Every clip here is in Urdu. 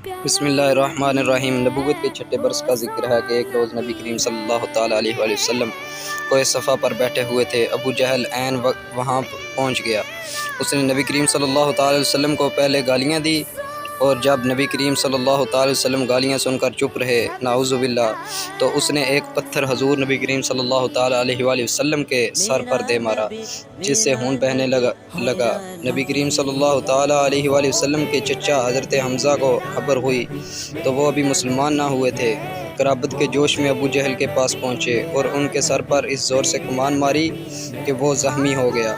بسم اللہ الرحمن الرحیم۔ نبوت کے چھٹے برس کا ذکر ہے کہ ایک روز نبی کریم صلی اللہ تعالیٰ علیہ وآلہ وسلم کوہ صفا پر بیٹھے ہوئے تھے۔ ابو جہل عین وہاں پہنچ گیا۔ اس نے نبی کریم صلی اللہ تعالیٰ علیہ وسلم کو پہلے گالیاں دی، اور جب نبی کریم صلی اللہ تعالیٰ علیہ وسلم گالیاں سن کر چپ رہے، نعوذ باللہ، تو اس نے ایک پتھر حضور نبی کریم صلی اللہ تعالیٰ علیہ وآلہ وسلم کے سر پر دے مارا، جس سے خون بہنے لگا۔ نبی کریم صلی اللہ تعالیٰ علیہ وآلہ وسلم کے چچا حضرت حمزہ کو خبر ہوئی تو وہ ابھی مسلمان نہ ہوئے تھے۔ قرابت کے جوش میں ابو جہل کے پاس پہنچے اور ان کے سر پر اس زور سے کمان ماری کہ وہ زخمی ہو گیا۔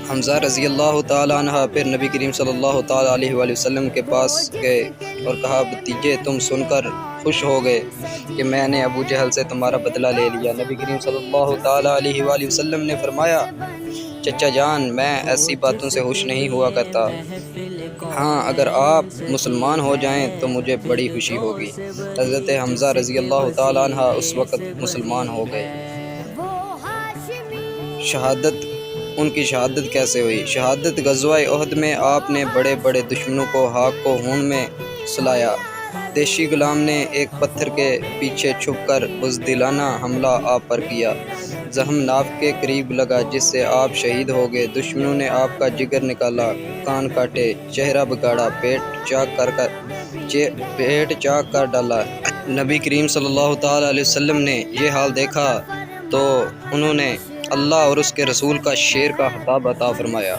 حمزہ رضی اللہ تعالیٰ عنہ پھر نبی کریم صلی اللہ تعالیٰ علیہ وآلہ وسلم کے پاس گئے اور کہا، بھتیجے، تم سن کر خوش ہو گئے کہ میں نے ابو جہل سے تمہارا بدلہ لے لیا؟ نبی کریم صلی اللہ تعالیٰ علیہ وآلہ وسلم نے فرمایا، چچا جان، میں ایسی باتوں سے خوش نہیں ہوا کرتا۔ ہاں، اگر آپ مسلمان ہو جائیں تو مجھے بڑی خوشی ہوگی۔ حضرت حمزہ رضی اللہ تعالیٰ عنہ اس وقت مسلمان ہو گئے۔ ان کی شہادت کیسے ہوئی؟ شہادت غزوہ احد میں آپ نے بڑے بڑے دشمنوں کو خاک کو خون میں سلایا۔ دیشی غلام نے ایک پتھر کے پیچھے چھپ کر بزدلانہ حملہ آپ پر کیا۔ زخم ناف کے قریب لگا، جس سے آپ شہید ہو گئے۔ دشمنوں نے آپ کا جگر نکالا، کان کاٹے، چہرہ بگاڑا، پیٹ چاک کر ڈالا۔ نبی کریم صلی اللہ تعالیٰ علیہ وسلم نے یہ حال دیکھا تو انہوں نے اللہ اور اس کے رسول کا شیر کا خطاب عطا فرمایا۔